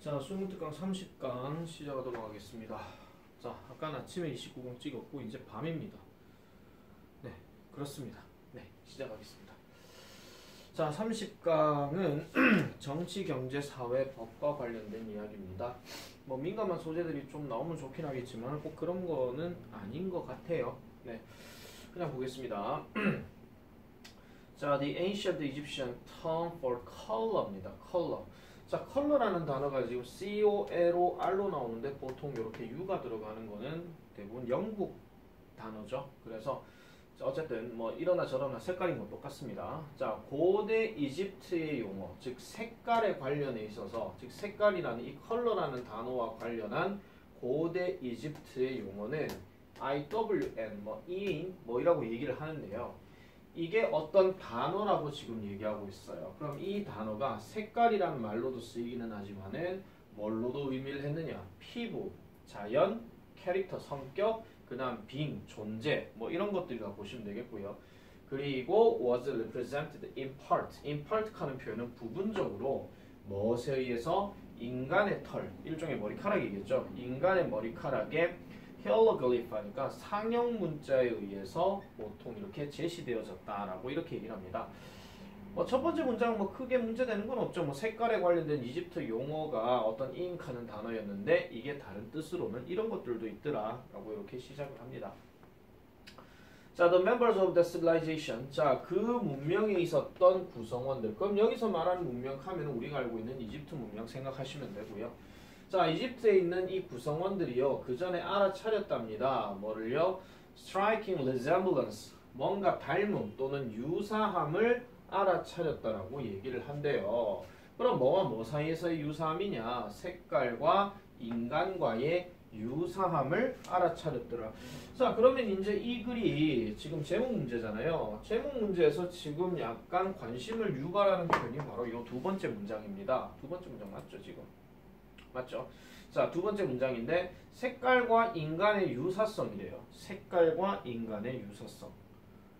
자, 수능특강 30강 시작하도록 하겠습니다. 자, 아까 아침에 29강 찍었고 이제 밤입니다. 네, 그렇습니다. 네, 시작하겠습니다. 자, 30강은 정치, 경제, 사회, 법과 관련된 이야기입니다. 뭐 민감한 소재들이 좀 나오면 좋긴 하겠지만 꼭 그런 거는 아닌 것 같아요. 네, 그냥 보겠습니다. 자, the ancient Egyptian term for color입니다. color. 자, 컬러라는 단어가 지금 C-O-L-O-R로 나오는데 보통 이렇게 U가 들어가는 거는 대부분 영국 단어죠. 그래서 어쨌든 뭐 이러나 저러나 색깔이 뭐 똑같습니다. 자, 고대 이집트의 용어, 즉 색깔에 관련해 있어서, 즉 색깔이라는 이 컬러라는 단어와 관련한 고대 이집트의 용어는 IWN, 뭐 EIN, 뭐 이라고 얘기를 하는데요. 이게 어떤 단어라고 지금 얘기하고 있어요. 그럼 이 단어가 색깔이라는 말로도 쓰이기는 하지만은 뭘로도 의미를 했느냐? 피부, 자연, 캐릭터, 성격, 그 다음 being, 존재, 뭐 이런 것들이라고 보시면 되겠고요. 그리고 was represented in part. in part 하는 표현은 부분적으로 무엇에 의해서? 인간의 털, 일종의 머리카락이겠죠. 인간의 머리카락에 히어로글리프니까 상형 문자에 의해서 보통 이렇게 제시되어졌다라고 이렇게 얘기를 합니다. 첫 번째 문장은 뭐 크게 문제되는 건 없죠. 뭐 색깔에 관련된 이집트 용어가 어떤 잉크하는 단어였는데 이게 다른 뜻으로는 이런 것들도 있더라라고 이렇게 시작을 합니다. 자, the members of the civilization. 자, 그 문명에 있었던 구성원들. 그럼 여기서 말하는 문명 하면 우리가 알고 있는 이집트 문명 생각하시면 되고요. 자, 이집트에 있는 이 구성원들이요, 그 전에 알아차렸답니다. 뭐를요? striking resemblance, 뭔가 닮음 또는 유사함을 알아차렸다라고 얘기를 한대요. 그럼 뭐와 뭐 사이에서의 유사함이냐? 색깔과 인간과의 유사함을 알아차렸더라. 자, 그러면 이제 이 글이 지금 제목 문제잖아요. 제목 문제에서 지금 약간 관심을 유발하는 표현이 바로 이 두 번째 문장입니다. 두 번째 문장 맞죠, 지금? 맞죠? 자, 두 번째 문장인데 색깔과 인간의 유사성이래요. 색깔과 인간의 유사성.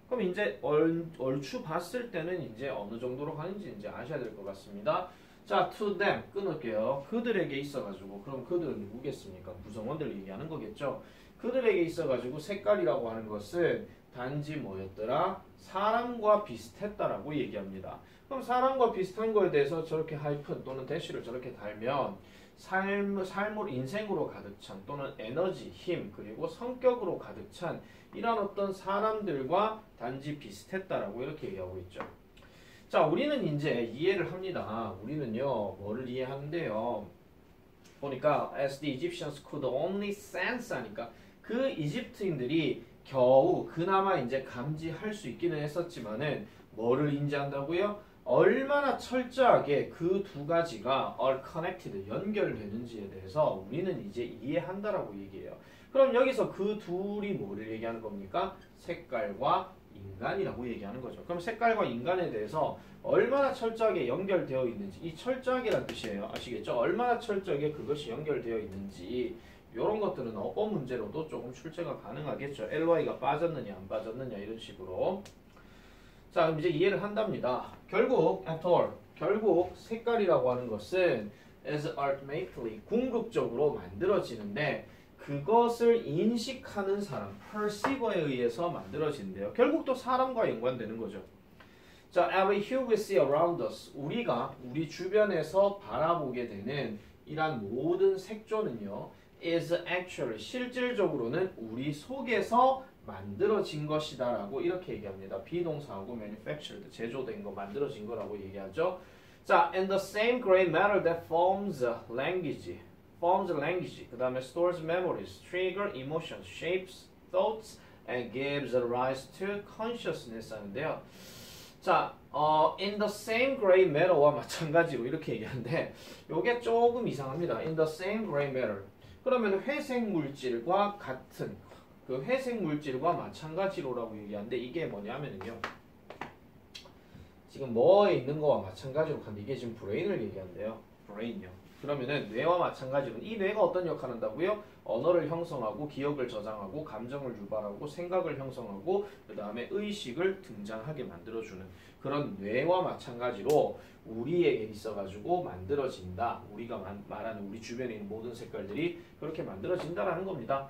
그럼 이제 얼추 봤을 때는 이제 어느 정도로 가는지 이제 아셔야 될 것 같습니다. 자, to them 끊을게요. 그들에게 있어가지고, 그럼 그들은 누구겠습니까? 구성원들 얘기하는 거겠죠. 그들에게 있어가지고 색깔이라고 하는 것은 단지 뭐였더라? 사람과 비슷했다라고 얘기합니다. 그럼 사람과 비슷한 거에 대해서 저렇게 하이픈 또는 대시를 저렇게 달면 인생으로 가득 찬 또는 에너지, 힘, 그리고 성격으로 가득 찬 이런 어떤 사람들과 단지 비슷했다라고 이렇게 얘기하고 있죠. 자, 우리는 이제 이해를 합니다. 우리는요, 뭐를 이해하는데요? 보니까 as the Egyptians could only sense 하니까 그 이집트인들이 겨우 그나마 이제 감지할 수 있기는 했었지만은 뭐를 인지한다고요? 얼마나 철저하게 그 두 가지가 are connected, 연결되는지에 대해서 우리는 이제 이해한다라고 얘기해요. 그럼 여기서 그 둘이 뭐를 얘기하는 겁니까? 색깔과 인간이라고 얘기하는 거죠. 그럼 색깔과 인간에 대해서 얼마나 철저하게 연결되어 있는지, 이 철저하게란 뜻이에요. 아시겠죠? 얼마나 철저하게 그것이 연결되어 있는지 이런 것들은 어법 문제로도 조금 출제가 가능하겠죠. LY가 빠졌느냐 안 빠졌느냐 이런 식으로. 자, 그럼 이제 이해를 한답니다. 결국 결국 색깔이라고 하는 것은 as ultimately 궁극적으로 만들어지는데 그것을 인식하는 사람, perceiver에 의해서 만들어진대요. 결국 또 사람과 연관되는 거죠. 자, every hue we see around us, 우리가 우리 주변에서 바라보게 되는 이러한 모든 색조는요, is actually 실질적으로는 우리 속에서 만들어진 것이다 라고 이렇게 얘기합니다. 비동사하고 manufactured, 제조된 거, 만들어진 거라고 얘기하죠. 자, and the same gray matter that forms language, 그 다음에 stores memories, trigger emotions, shapes thoughts, and gives rise to consciousness 하는데요. 자, in the same gray matter와 마찬가지로 이렇게 얘기하는데 요게 조금 이상합니다. in the same gray matter. 그러면 회색 물질과 같은 그 회색 물질과 마찬가지로라고 얘기하는데 이게 뭐냐면요. 지금 뭐에 있는 거와 마찬가지로 하는데 이게 지금 브레인을 얘기한대요. 브레인요. 그러면은 뇌와 마찬가지로 이 뇌가 어떤 역할을 한다고요? 언어를 형성하고 기억을 저장하고 감정을 유발하고 생각을 형성하고 그 다음에 의식을 등장하게 만들어주는 그런 뇌와 마찬가지로 우리에게 있어가지고 만들어진다. 우리가 말하는 우리 주변에 있는 모든 색깔들이 그렇게 만들어진다라는 겁니다.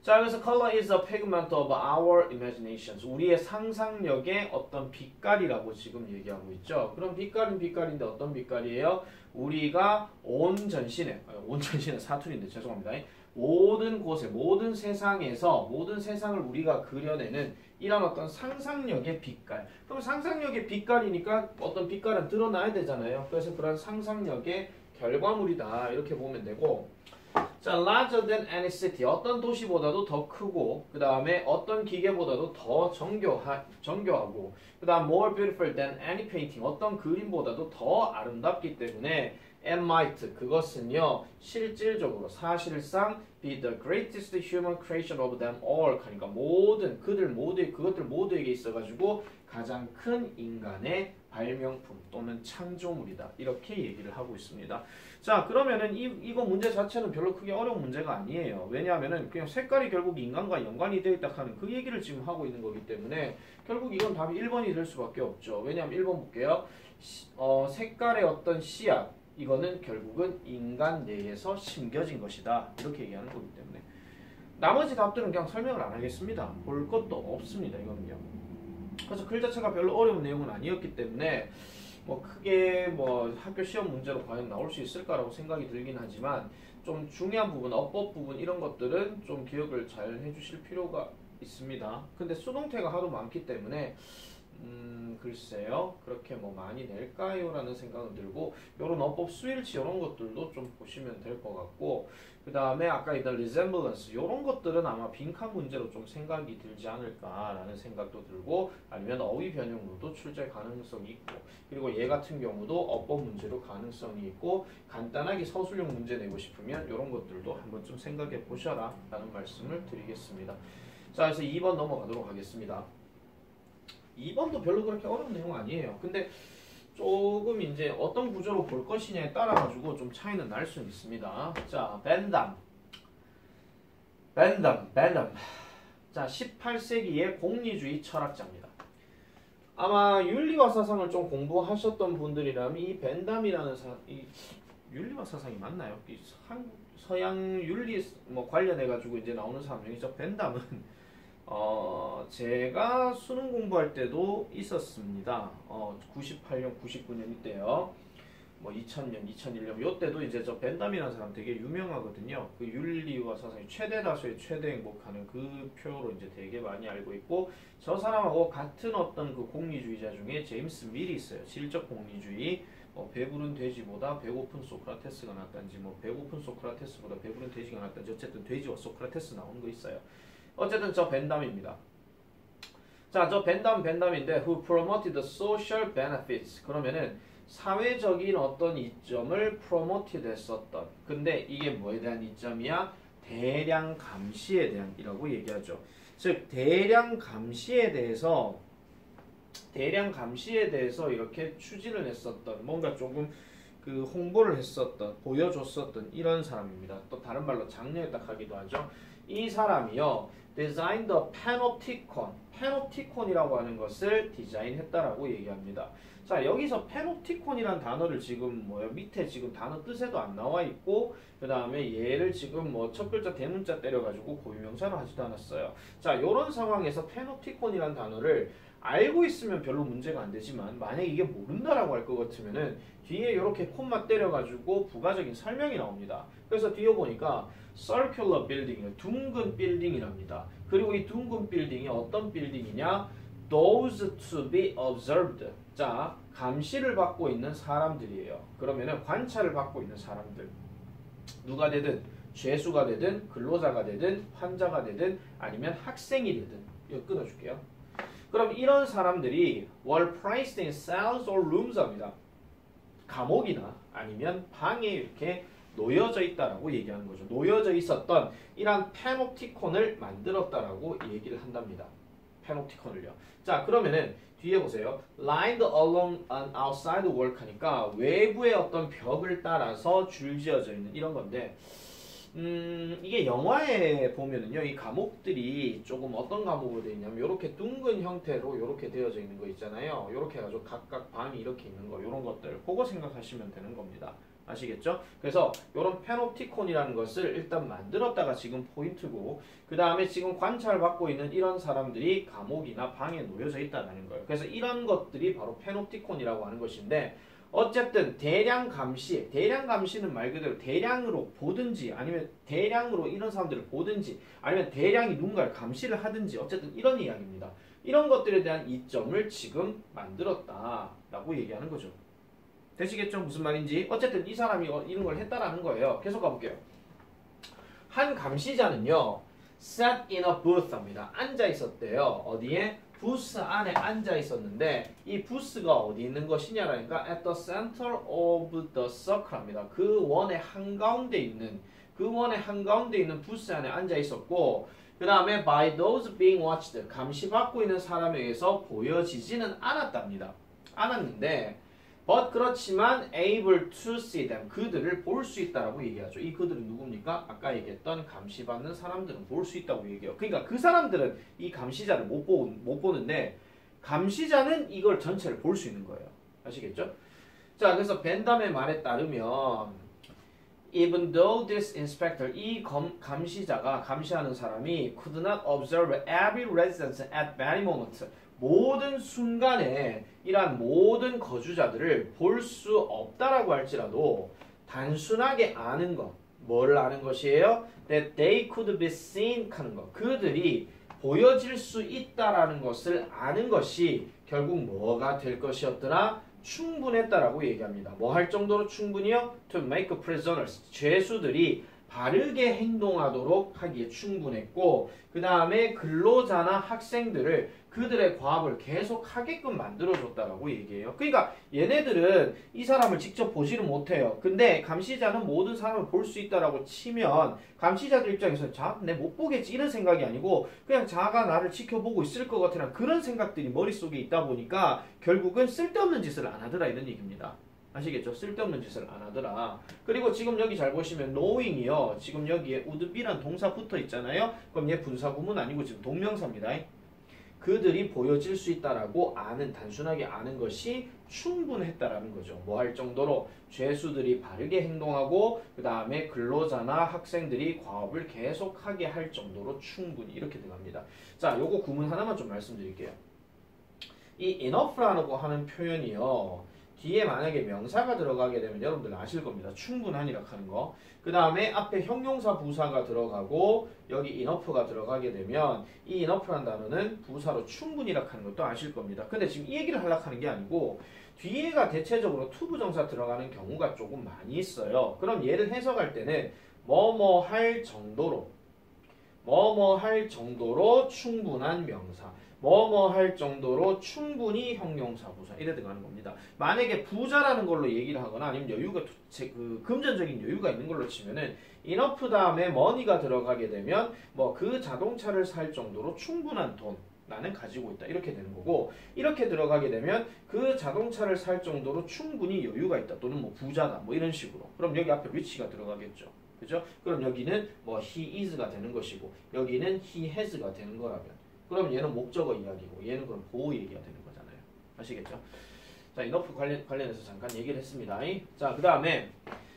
자, 그래서 color is a pigment of our imaginations. 우리의 상상력의 어떤 빛깔이라고 지금 얘기하고 있죠. 그럼 빛깔은 빛깔인데 어떤 빛깔이에요? 우리가 온 전신에 사투리인데 죄송합니다. 모든 곳에, 모든 세상에서, 모든 세상을 우리가 그려내는 이런 어떤 상상력의 빛깔. 그럼 상상력의 빛깔이니까 어떤 빛깔은 드러나야 되잖아요. 그래서 그런 상상력의 결과물이다. 이렇게 보면 되고, 자, larger than any city. 어떤 도시보다도 더 크고, 그 다음에 어떤 기계보다도 더 정교하고, 그 다음 more beautiful than any painting. 어떤 그림보다도 더 아름답기 때문에 and might. 그것은요, 실질적으로 사실상 be the greatest human creation of them all. 그러니까 모든 그것들 모두에게 있어가지고 가장 큰 인간의 발명품 또는 창조물이다. 이렇게 얘기를 하고 있습니다. 자, 그러면은 이거 문제 자체는 별로 크게 어려운 문제가 아니에요. 왜냐하면은 그냥 색깔이 결국 인간과 연관이 되어 있다 하는 그 얘기를 지금 하고 있는 거기 때문에 결국 이건 답이 1번이 될 수밖에 없죠. 왜냐하면 1번 볼게요. 색깔의 어떤 씨앗, 이거는 결국은 인간 뇌에서 심겨진 것이다. 이렇게 얘기하는 거기 때문에 나머지 답들은 그냥 설명을 안 하겠습니다. 볼 것도 없습니다. 이거는요. 그래서 글 자체가 별로 어려운 내용은 아니었기 때문에 뭐 크게 뭐 학교 시험 문제로 과연 나올 수 있을까라고 생각이 들긴 하지만 좀 중요한 부분, 어법 부분 이런 것들은 좀 기억을 잘 해주실 필요가 있습니다. 근데 수동태가 하도 많기 때문에 글쎄요 그렇게 뭐 많이 낼까요? 라는 생각은 들고 요런 어법 수일치 이런 것들도 좀 보시면 될 것 같고 그 다음에 아까 있던 resemblance 요런 것들은 아마 빈칸 문제로 좀 생각이 들지 않을까라는 생각도 들고 아니면 어휘 변형으로도 출제 가능성이 있고 그리고 얘 같은 경우도 어법 문제로 가능성이 있고 간단하게 서술형 문제 내고 싶으면 요런 것들도 한번 좀 생각해 보셔라 라는 말씀을 드리겠습니다. 자, 그래서 2번 넘어가도록 하겠습니다. 2번도 별로 그렇게 어려운 내용 아니에요. 근데 조금 이제 어떤 구조로 볼 것이냐에 따라 가지고 좀 차이는 날 수 있습니다. 자, 벤담. 자, 18세기의 공리주의 철학자입니다. 아마 윤리와 사상을 좀 공부하셨던 분들이라면 이 벤담이라는 이 윤리와 사상이 맞나요? 이 서양 윤리 뭐 관련해 가지고 이제 나오는 사람 중에서 벤담은 제가 수능 공부할 때도 있었습니다. 98년, 99년 이때요. 뭐 2000년, 2001년 요때도 이제 저 벤담이라는 사람 되게 유명하거든요. 그 윤리와 사상이 최대 다수의 최대 행복하는 그 표로 이제 되게 많이 알고 있고 저 사람하고 같은 어떤 그 공리주의자 중에 제임스 밀이 있어요. 질적 공리주의. 배부른 돼지보다 배고픈 소크라테스가 낫단지 뭐 배고픈 소크라테스보다 배부른 돼지가 낫단지 어쨌든 돼지와 소크라테스 나오는 거 있어요. 어쨌든 저 벤담입니다. 자, 저 벤담인데 who promoted the social benefits. 그러면은 사회적인 어떤 이점을 promoted 했었던. 근데 이게 뭐에 대한 이점이야? 대량 감시에 대한 이라고 얘기하죠. 즉 대량 감시에 대해서 이렇게 추진을 했었던 뭔가 조금 그 홍보를 했었던 보여줬었던 이런 사람입니다. 또 다른 말로 장려에 딱 하기도 하죠. 이 사람이요. designed the panopticon. panopticon이라고 하는 것을 디자인했다라고 얘기합니다. 자, 여기서 panopticon이라는 단어를 지금 밑에 지금 단어 뜻에도 안 나와 있고 그 다음에 얘를 지금 첫 글자 대문자 때려가지고 고유명사로 하지도 않았어요. 자, 요런 상황에서 panopticon이라는 단어를 알고 있으면 별로 문제가 안 되지만 만약에 이게 모른다라고 할 것 같으면은 뒤에 이렇게 콤마 때려가지고 부가적인 설명이 나옵니다. 그래서 뒤에 보니까 circular building, 둥근 빌딩이랍니다. 그리고 이 둥근 빌딩이 어떤 빌딩이냐? Those to be observed. 자, 감시를 받고 있는 사람들이에요. 그러면은 관찰을 받고 있는 사람들. 누가 되든 죄수가 되든 근로자가 되든 환자가 되든 아니면 학생이 되든 이거 끊어줄게요. 그럼 이런 사람들이 were placed in cells or rooms 합니다. 감옥이나 아니면 방에 이렇게 놓여져 있다라고 얘기하는 거죠. 놓여져 있었던 이런 페노티콘을 만들었다라고 얘기를 한답니다. 페노티콘을요. 자, 그러면은 뒤에 보세요. lined along an outside wall 하니까 외부의 어떤 벽을 따라서 줄지어져 있는 이런 건데 이게 영화에 보면은요, 이 감옥들이 조금 어떤 감옥으로 되어 있냐면, 이렇게 둥근 형태로 이렇게 되어져 있는 거 있잖아요. 이렇게 해가지고 각각 방이 이렇게 있는 거, 이런 것들, 그거 생각하시면 되는 겁니다. 아시겠죠? 그래서 이런 페놉티콘이라는 것을 일단 만들었다가 지금 포인트고, 그 다음에 지금 관찰받고 있는 이런 사람들이 감옥이나 방에 놓여져 있다는 거예요. 그래서 이런 것들이 바로 페놉티콘이라고 하는 것인데, 어쨌든 대량 감시, 대량 감시는 말 그대로 대량으로 보든지 아니면 대량으로 이런 사람들을 보든지 아니면 대량이 누군가를 감시를 하든지 어쨌든 이런 이야기입니다. 이런 것들에 대한 이점을 지금 만들었다라고 얘기하는 거죠. 되시겠죠? 무슨 말인지. 어쨌든 이 사람이 이런 걸 했다라는 거예요. 계속 가볼게요. 한 감시자는요, sat in a booth입니다. 앉아 있었대요. 어디에? 부스 안에 앉아 있었는데 이 부스가 어디 있는 것이냐라니까 at the center of the circle입니다. 그 원의 한가운데 있는 부스 안에 앉아 있었고, 그 다음에 by those being watched, 감시받고 있는 사람에 의해서 보여지지는 않았답니다. 않았는데 but 그렇지만 able to see them, 그들을 볼 수 있다라고 얘기하죠. 이 그들은 누굽니까? 아까 얘기했던 감시받는 사람들은 볼 수 있다고 얘기해요. 그러니까 그 사람들은 이 감시자를 못 보는데 감시자는 이걸 전체를 볼 수 있는 거예요. 아시겠죠? 자, 그래서 벤담의 말에 따르면 even though this inspector, 이 감시자가 감시하는 사람이 could not observe every resident at any moment, 모든 순간에 이러한 모든 거주자들을 볼 수 없다라고 할지라도 단순하게 아는 것, 뭘 아는 것이에요? That they could be seen 하는 것, 그들이 보여질 수 있다라는 것을 아는 것이 결국 뭐가 될 것이었더라? 충분했다라고 얘기합니다. 뭐 할 정도로 충분히요? To make prisoners, 죄수들이 바르게 행동하도록 하기에 충분했고, 그 다음에 근로자나 학생들을 그들의 과업을 계속 하게끔 만들어줬다라고 얘기해요. 그러니까 얘네들은 이 사람을 직접 보지를 못해요. 근데 감시자는 모든 사람을 볼 수 있다라고 치면 감시자들 입장에서는 자, 내 못 보겠지 이런 생각이 아니고 그냥 자가 나를 지켜보고 있을 것 같으나 그런 생각들이 머릿속에 있다 보니까 결국은 쓸데없는 짓을 안 하더라 이런 얘기입니다. 아시겠죠? 쓸데없는 짓을 안 하더라. 그리고 지금 여기 잘 보시면 knowing이요. 지금 여기에 would be란 동사 붙어 있잖아요. 그럼 얘 분사구문 아니고 지금 동명사입니다. 그들이 보여질 수 있다라고 아는, 단순하게 아는 것이 충분했다라는 거죠. 뭐 할 정도로 죄수들이 바르게 행동하고 그 다음에 근로자나 학생들이 과업을 계속하게 할 정도로 충분히 이렇게 들어갑니다. 자, 요거 구문 하나만 좀 말씀드릴게요. 이 enough라고 하는 표현이요. 뒤에 만약에 명사가 들어가게 되면 여러분들 아실 겁니다. 충분한이라고 하는 거. 그 다음에 앞에 형용사 부사가 들어가고 여기 enough가 들어가게 되면 이 enough라는 단어는 부사로 충분이라고 하는 것도 아실 겁니다. 근데 지금 이 얘기를 하려고 하는 게 아니고 뒤에가 대체적으로 to 부정사 들어가는 경우가 조금 많이 있어요. 그럼 얘를 해석할 때는 뭐뭐 할 정도로 충분한 명사, 뭐뭐 할 정도로 충분히 형용사 부사 이래 들어가는 겁니다. 만약에 부자라는 걸로 얘기를 하거나 아니면 여유가 금전적인 여유가 있는 걸로 치면은 enough 다음에 money가 들어가게 되면 뭐 그 자동차를 살 정도로 충분한 돈 나는 가지고 있다 이렇게 되는 거고, 이렇게 들어가게 되면 그 자동차를 살 정도로 충분히 여유가 있다 또는 뭐 부자다 뭐 이런 식으로. 그럼 여기 앞에 rich가 들어가겠죠. 그죠? 그럼 여기는 뭐 he is가 되는 것이고 여기는 he has가 되는 거라면 그럼 얘는 목적어 이야기고 얘는 그럼 보호 얘기가 되는 거잖아요. 아시겠죠? 자, enough 관련해서 잠깐 얘기를 했습니다. 자, 그 다음에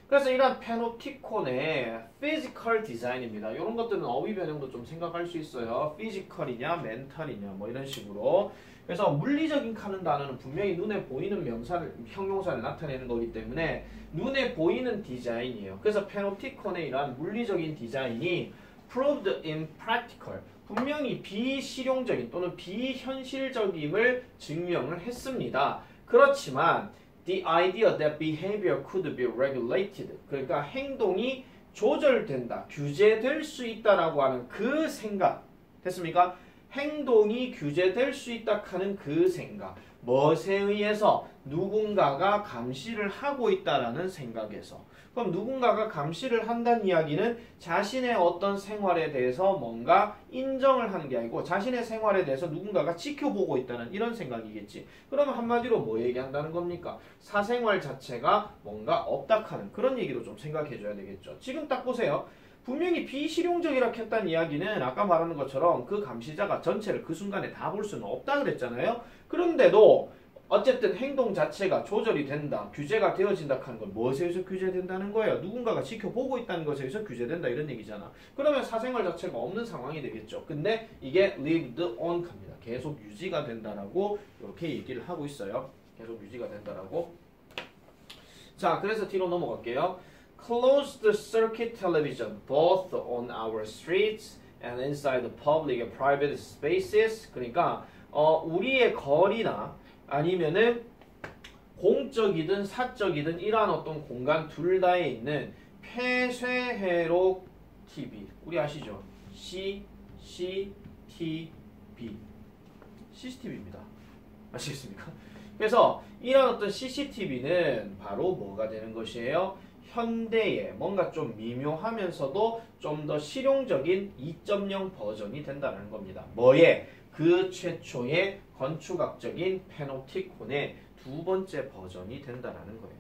그래서 이런 페놉티콘의 physical design입니다. 이런 것들은 어휘 변형도 좀 생각할 수 있어요. physical이냐, mental이냐 뭐 이런 식으로. 그래서 물리적인 하는 단어는 분명히 눈에 보이는 명사를, 형용사를 나타내는 거기 때문에 눈에 보이는 디자인이에요. 그래서 페놉티콘의 이러한 물리적인 디자인이 proved impractical, 분명히 비실용적인 또는 비현실적임을 증명을 했습니다. 그렇지만 the idea that behavior could be regulated, 그러니까 행동이 조절된다, 규제될 수 있다라고 하는 그 생각, 됐습니까? 행동이 규제될 수 있다 하는 그 생각, 무엇에 의해서? 누군가가 감시를 하고 있다라는 생각에서. 그럼 누군가가 감시를 한다는 이야기는 자신의 어떤 생활에 대해서 뭔가 인정을 하는 게 아니고 자신의 생활에 대해서 누군가가 지켜보고 있다는 이런 생각이겠지. 그러면 한마디로 뭐 얘기한다는 겁니까? 사생활 자체가 뭔가 없다 하는 그런 얘기로 좀 생각해 줘야 되겠죠. 지금 딱 보세요. 분명히 비실용적이라 했다는 이야기는 아까 말하는 것처럼 그 감시자가 전체를 그 순간에 다 볼 수는 없다 그랬잖아요. 그런데도 어쨌든 행동 자체가 조절이 된다, 규제가 되어진다 하는 건 무엇에 의해서 규제된다는 거예요? 누군가가 지켜보고 있다는 것에 의해서 규제된다 이런 얘기잖아. 그러면 사생활 자체가 없는 상황이 되겠죠. 근데 이게 lived on 갑니다. 계속 유지가 된다라고 이렇게 얘기를 하고 있어요. 계속 유지가 된다라고. 자, 그래서 뒤로 넘어갈게요. Closed circuit television both on our streets and inside the public and private spaces. 그러니까 우리의 거리나 아니면은 공적이든 사적이든 이러한 어떤 공간 둘 다에 있는 폐쇄회로 TV. 우리 아시죠? CCTV입니다. 아시겠습니까? 그래서 이런 어떤 CCTV는 바로 뭐가 되는 것이에요? 현대의 뭔가 좀 미묘하면서도 좀 더 실용적인 2.0 버전이 된다는 겁니다. 뭐에? 그 최초의 건축학적인 패노티콘의 두 번째 버전이 된다는 거예요.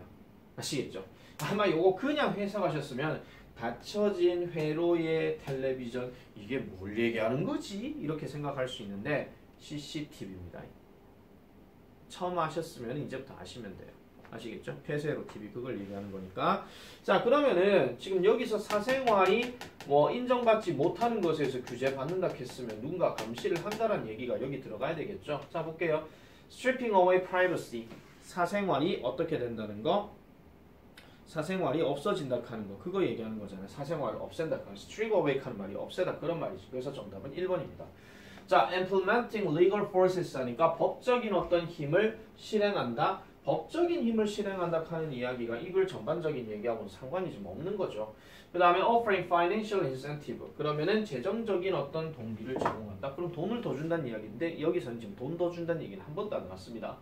아시겠죠? 아마 요거 그냥 해석하셨으면 닫혀진 회로의 텔레비전 이게 뭘 얘기하는 거지? 이렇게 생각할 수 있는데 CCTV입니다. 처음 아셨으면 이제부터 아시면 돼요. 아시겠죠? 폐쇄로 TV 그걸 얘기하는 거니까. 자, 그러면은 지금 여기서 사생활이 뭐 인정받지 못하는 것에 의해서 규제받는다 했으면 누군가 감시를 한다는 얘기가 여기 들어가야 되겠죠? 자, 볼게요. Stripping away privacy. 사생활이 어떻게 된다는 거? 사생활이 없어진다 하는 거. 그거 얘기하는 거잖아요. 사생활을 없앤다 하는 거. Strip away 하는 말이 없애다 그런 말이지. 그래서 정답은 1번입니다. 자, implementing legal forces 하니까 법적인 어떤 힘을 실행한다. 법적인 힘을 실행한다 하는 이야기가 이걸 전반적인 얘기하고는 상관이 좀 없는 거죠. 그 다음에 offering financial incentive. 그러면은 재정적인 어떤 동기를 제공한다. 그럼 돈을 더 준다는 이야기인데 여기서는 지금 돈 더 준다는 얘기는 한 번도 안 나왔습니다.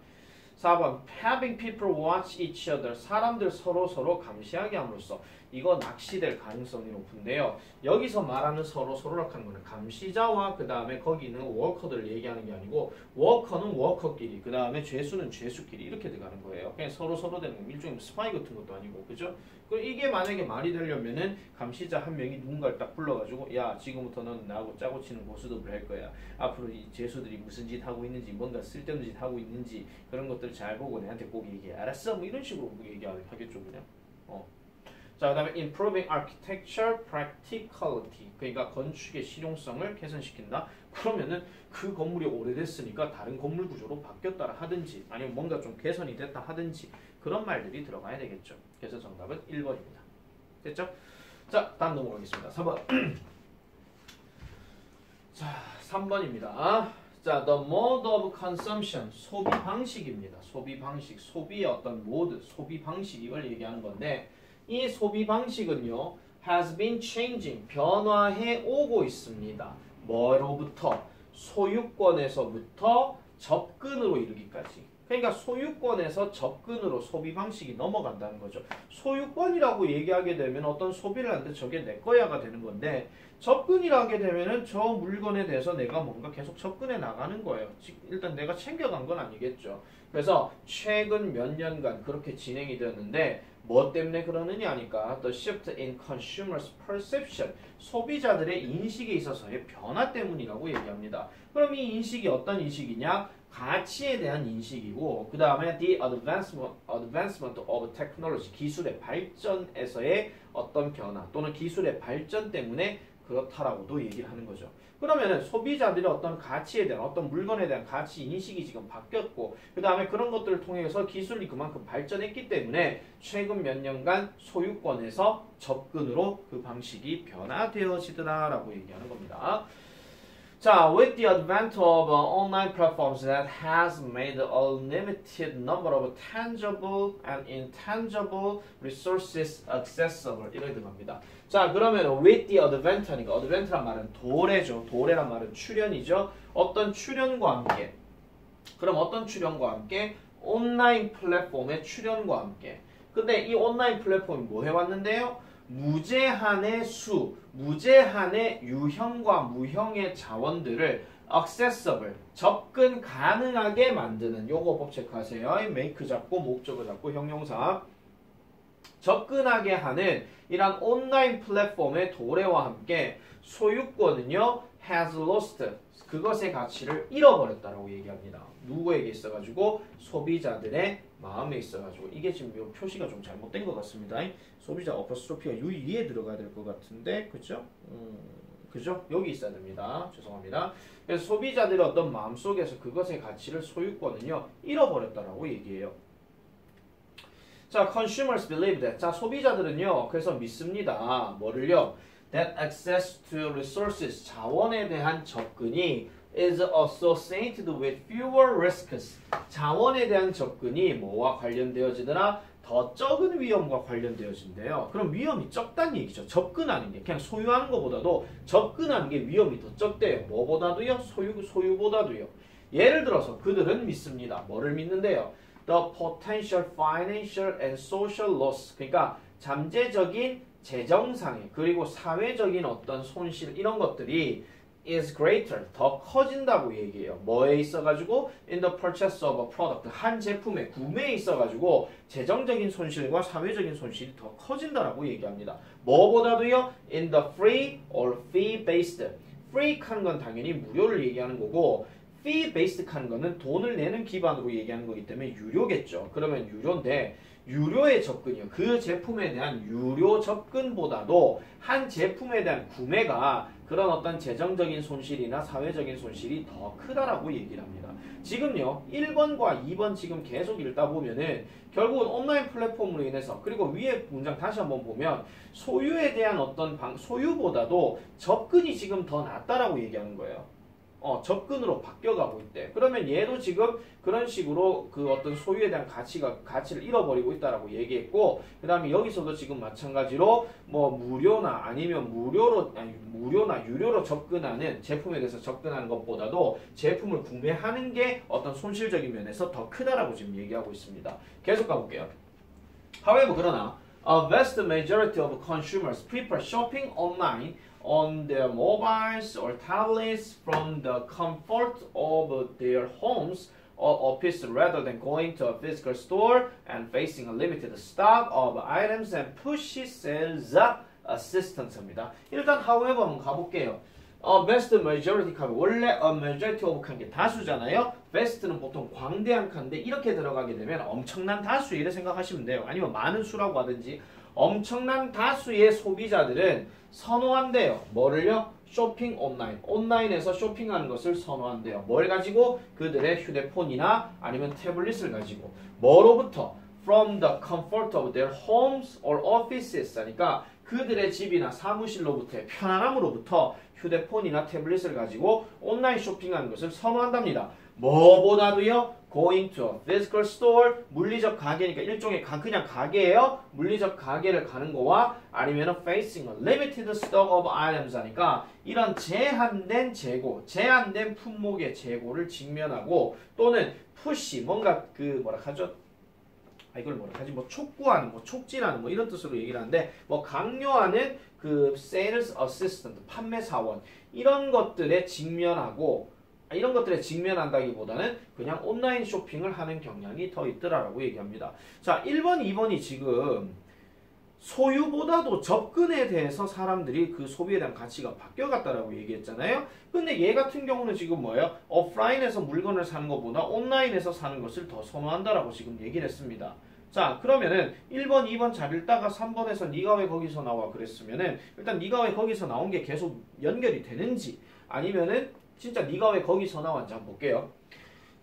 4번 having people watch each other. 사람들 서로 감시하게 함으로써 이거 낚시될 가능성이 높은데요. 여기서 말하는 서로라고 하는 거는 감시자와 그 다음에 거기 있는 워커들을 얘기하는 게 아니고 워커는 워커끼리 그 다음에 죄수는 죄수끼리 이렇게 들어가는 거예요. 그냥 서로 되는 거 일종의 스파이 같은 것도 아니고 그죠? 이게 만약에 말이 되려면은 감시자 한 명이 누군가를 딱 불러가지고 야 지금부터 너는 나하고 짜고 치는 고스톱을 할 거야. 앞으로 이 죄수들이 무슨 짓 하고 있는지 뭔가 쓸데없는 짓 하고 있는지 그런 것들 잘 보고 내한테 꼭 얘기해. 알았어? 뭐 이런 식으로 얘기하겠죠 그냥. 자, 그 다음에 improving architecture practicality. 그러니까 건축의 실용성을 개선시킨다. 그러면은 그 건물이 오래됐으니까 다른 건물 구조로 바뀌었다 하든지 아니면 뭔가 좀 개선이 됐다 하든지 그런 말들이 들어가야 되겠죠. 그래서 정답은 1번입니다. 됐죠? 자, 다음 넘어가겠습니다. 3번. 자, 3번입니다. 자, the mode of consumption. 소비 방식입니다. 소비 방식. 소비의 어떤 모드, 소비 방식 이걸 얘기하는 건데 이 소비 방식은요, has been changing, 변화해 오고 있습니다. 뭐로부터? 소유권에서부터 접근으로 이르기까지. 그러니까 소유권에서 접근으로 소비 방식이 넘어간다는 거죠. 소유권이라고 얘기하게 되면 어떤 소비를 하는데 저게 내 거야가 되는 건데 접근이라 하게 되면은 저 물건에 대해서 내가 뭔가 계속 접근해 나가는 거예요. 일단 내가 챙겨간 건 아니겠죠. 그래서 최근 몇 년간 그렇게 진행이 되었는데 뭐 때문에 그러느냐 하니까 the shift in consumers perception, 소비자들의 인식에 있어서의 변화 때문이라고 얘기합니다. 그럼 이 인식이 어떤 인식이냐? 가치에 대한 인식이고 그 다음에 the advancement of technology, 기술의 발전에서의 어떤 변화 또는 기술의 발전 때문에 그렇다라고도 얘기를 하는 거죠. 그러면은 소비자들의 어떤 가치에 대한 어떤 물건에 대한 가치 인식이 지금 바뀌었고 그 다음에 그런 것들을 통해서 기술이 그만큼 발전했기 때문에 최근 몇 년간 소유권에서 접근으로 그 방식이 변화되어지더라라고 얘기하는 겁니다. 자, with the advent of online platforms that has made a limited number of tangible and intangible resources accessible 이렇게 들어갑니다. 자, 그러면 with the advent 하니까 advent란 말은 도래죠. 도래란 말은 출현이죠. 어떤 출현과 함께. 그럼 어떤 출현과 함께? 온라인 플랫폼의 출현과 함께. 근데 이 온라인 플랫폼이 뭐 해왔는데요? 무제한의 수, 무제한의 유형과 무형의 자원들을 accessible, 접근 가능하게 만드는 요거 법 체크하세요. make 잡고 목적어 잡고 형용사 접근하게 하는 이런 온라인 플랫폼의 도래와 함께 소유권은요 has lost 그것의 가치를 잃어버렸다라고 얘기합니다. 누구에게 있어가지고 소비자들의 마음에 있어가지고 이게 지금 요 표시가 좀 잘못된 것 같습니다. 소비자 어퍼스트로피가 위에 들어가야 될 것 같은데 그죠? 그죠? 여기 있어야 됩니다. 죄송합니다. 그래서 소비자들의 어떤 마음속에서 그것의 가치를 소유권은요 잃어버렸다라고 얘기해요. 자, consumers believe that. 자, 소비자들은요 그래서 믿습니다. 뭐를요? That access to resources 자원에 대한 접근이 is associated with fewer risks. 자원에 대한 접근이 뭐와 관련되어지더라? 더 적은 위험과 관련되어진대요. 그럼 위험이 적다는 얘기죠. 접근하는 게 그냥 소유하는 것보다도 접근하는 게 위험이 더 적대요. 뭐보다도요? 소유보다도요. 예를 들어서 그들은 믿습니다. 뭐를 믿는데요? The potential financial and social loss. 그러니까 잠재적인 재정상의 그리고 사회적인 어떤 손실 이런 것들이 is greater 더 커진다고 얘기해요. 뭐에 있어가지고 in the purchase of a product 한 제품의 구매에 있어가지고 재정적인 손실과 사회적인 손실이 더 커진다라고 얘기합니다. 뭐보다도요 in the free or fee based free 하는 건 당연히 무료를 얘기하는 거고 fee based 하는 거는 돈을 내는 기반으로 얘기하는 거기 때문에 유료겠죠. 그러면 유료인데 유료의 접근이요. 그 제품에 대한 유료 접근보다도 한 제품에 대한 구매가 그런 어떤 재정적인 손실이나 사회적인 손실이 더 크다라고 얘기를 합니다. 지금요 1번과 2번 지금 계속 읽다 보면은 결국은 온라인 플랫폼으로 인해서 그리고 위에 문장 다시 한번 보면 소유에 대한 어떤 소유보다도 접근이 지금 더 낫다라고 얘기하는 거예요. 접근으로 바뀌어가고 있대. 그러면 얘도 지금 그런 식으로 그 어떤 소유에 대한 가치를 잃어버리고 있다라고 얘기했고, 그 다음에 여기서도 지금 마찬가지로 뭐 무료나 아니면 무료나 유료로 접근하는 제품에 대해서 접근하는 것보다도 제품을 구매하는 게 어떤 손실적인 면에서 더 크다라고 지금 얘기하고 있습니다. 계속 가볼게요. However, 그러나 a vast majority of consumers prefer shopping online on their mobiles or tablets from the comfort of their homes or office rather than going to a physical store and facing a limited stock of items and pushy sales assistant입니다. 일단 however 한번 가볼게요. vast majority 칸 원래 a majority of 칸 게 다수잖아요. vast는 보통 광대한 칸인데 이렇게 들어가게 되면 엄청난 다수 이렇게 생각하시면 돼요. 아니면 많은 수라고 하든지 엄청난 다수의 소비자들은 선호한대요. 뭐를요? 쇼핑 온라인. 온라인에서 쇼핑하는 것을 선호한대요. 뭘 가지고? 그들의 휴대폰이나 아니면 태블릿을 가지고. 뭐로부터? From the comfort of their homes or offices. 하니까 그들의 집이나 사무실로부터의 편안함으로부터 휴대폰이나 태블릿을 가지고 온라인 쇼핑하는 것을 선호한답니다. 뭐보다도요? Going to a physical store, 물리적 가게니까 일종의 그냥 가게예요. 물리적 가게를 가는 거와 아니면 facing a limited stock of items 하니까 이런 제한된 재고, 제한된 품목의 재고를 직면하고 또는 push, 뭔가 그 뭐라 하죠? 이걸 뭐라 하지? 뭐 촉구하는, 뭐 촉진하는, 뭐 이런 뜻으로 얘기를 하는데 뭐 강요하는 그 sales assistant, 판매 사원 이런 것들에 직면하고 이런 것들에 직면한다기보다는 그냥 온라인 쇼핑을 하는 경향이 더 있더라라고 얘기합니다. 자, 1번, 2번이 지금 소유보다도 접근에 대해서 사람들이 그 소비에 대한 가치가 바뀌어갔다라고 얘기했잖아요. 근데 얘 같은 경우는 지금 뭐예요? 오프라인에서 물건을 사는 것보다 온라인에서 사는 것을 더 선호한다라고 지금 얘기를 했습니다. 자, 그러면은 1번, 2번 잘 읽다가 3번에서 네가 왜 거기서 나와 그랬으면은 일단 네가 왜 거기서 나온 게 계속 연결이 되는지 아니면은 진짜 네가 왜 거기서 나왔는지 한번 볼게요.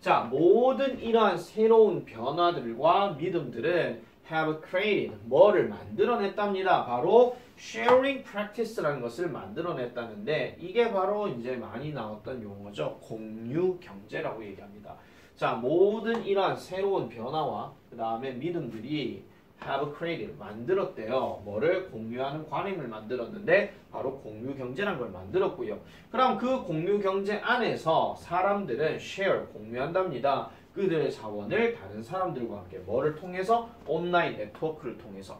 자, 모든 이러한 새로운 변화들과 믿음들은 have created 뭐를 만들어냈답니다. 바로 sharing practice라는 것을 만들어냈다는데 이게 바로 이제 많이 나왔던 용어죠. 공유 경제라고 얘기합니다. 자, 모든 이러한 새로운 변화와 그 다음에 믿음들이 have created 만들었대요. 뭐를 공유하는 관행을 만들었는데 바로 공유 경제라는 걸 만들었고요. 그럼 그 공유 경제 안에서 사람들은 share 공유한답니다. 그들의 자원을 다른 사람들과 함께 뭐를 통해서? 온라인 네트워크를 통해서.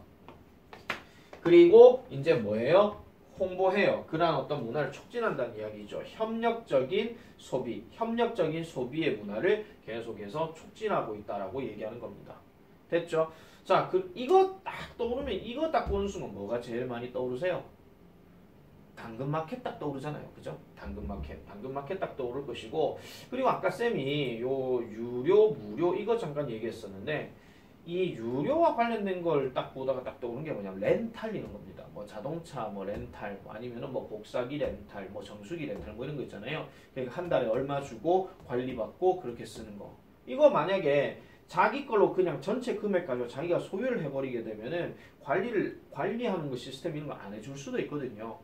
그리고 이제 뭐예요? 홍보해요. 그러한 어떤 문화를 촉진한다는 이야기죠. 협력적인 소비, 협력적인 소비의 문화를 계속해서 촉진하고 있다라고 얘기하는 겁니다. 됐죠? 자, 이거 딱 떠오르면 이거 딱 보는 순간 뭐가 제일 많이 떠오르세요? 당근마켓 딱 떠오르잖아요. 그죠? 당근마켓 딱 떠오를 것이고, 그리고 아까 쌤이 요 유료, 무료 이거 잠깐 얘기했었는데, 이 유료와 관련된 걸 딱 보다가 딱 떠오르는 게 뭐냐면 렌탈이는 겁니다. 뭐 자동차 뭐 렌탈, 뭐 아니면은 뭐 복사기 렌탈, 뭐 정수기 렌탈 뭐 이런 거 있잖아요. 그러니까 한 달에 얼마 주고 관리받고 그렇게 쓰는 거. 이거 만약에 자기 걸로 그냥 전체 금액 가지고 자기가 소유를 해버리게 되면은 관리하는 거 시스템 이런 거 안 해줄 수도 있거든요.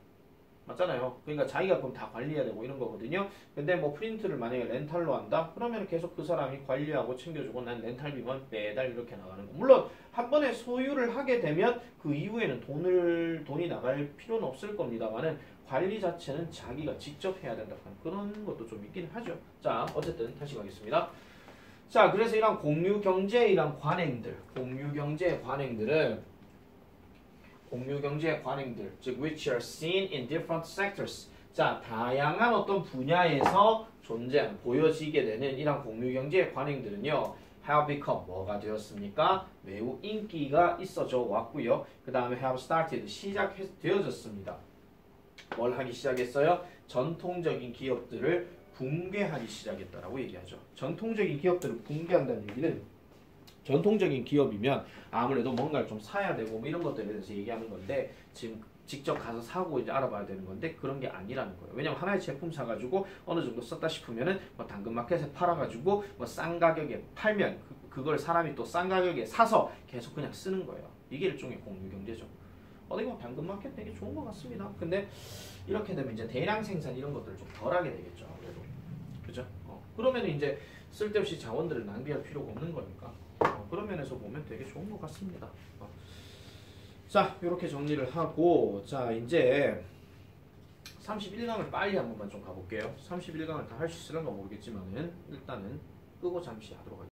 맞잖아요. 그러니까 자기가 그럼 다 관리해야 되고 이런 거거든요. 근데 뭐 프린트를 만약에 렌탈로 한다? 그러면 계속 그 사람이 관리하고 챙겨주고 난 렌탈비만 매달 이렇게 나가는 거. 물론 한 번에 소유를 하게 되면 그 이후에는 돈이 나갈 필요는 없을 겁니다만은 관리 자체는 자기가 직접 해야 된다. 그런 것도 좀 있긴 하죠. 자, 어쨌든 다시 가겠습니다. 자, 그래서 이런 공유경제 이런 관행들, 공유경제의 관행들, 즉 which are seen in different sectors. 자, 다양한 어떤 분야에서 보여지게 되는 이런 공유경제의 관행들은요, have become 뭐가 되었습니까? 매우 인기가 있어져 왔고요. 그 다음에 have started 시작되어졌습니다. 뭘 하기 시작했어요? 전통적인 기업들을 붕괴하기 시작했다라고 얘기하죠. 전통적인 기업들을 붕괴한다는 얘기는 전통적인 기업이면 아무래도 뭔가를 좀 사야 되고 뭐 이런 것들에 대해서 얘기하는 건데 지금 직접 가서 사고 이제 알아봐야 되는 건데 그런 게 아니라는 거예요. 왜냐면 하나의 제품 사가지고 어느 정도 썼다 싶으면은 뭐 당근마켓에 팔아가지고 뭐 싼 가격에 팔면 그걸 사람이 또 싼 가격에 사서 계속 그냥 쓰는 거예요. 이게 일종의 공유경제죠. 어떻게 보면 당근마켓 되게 좋은 것 같습니다. 근데 이렇게 되면 이제 대량 생산 이런 것들을 좀 덜하게 되겠죠. 아무래도. 그죠? 그러면 이제 쓸데없이 자원들을 낭비할 필요가 없는 거니까. 그런 면에서 보면 되게 좋은 것 같습니다. 자, 이렇게 정리를 하고, 자, 이제 31강을 빨리 한 번만 좀 가볼게요. 31강을 다 할 수 있을런가 모르겠지만은 일단은 끄고 잠시 하도록 하겠습니다.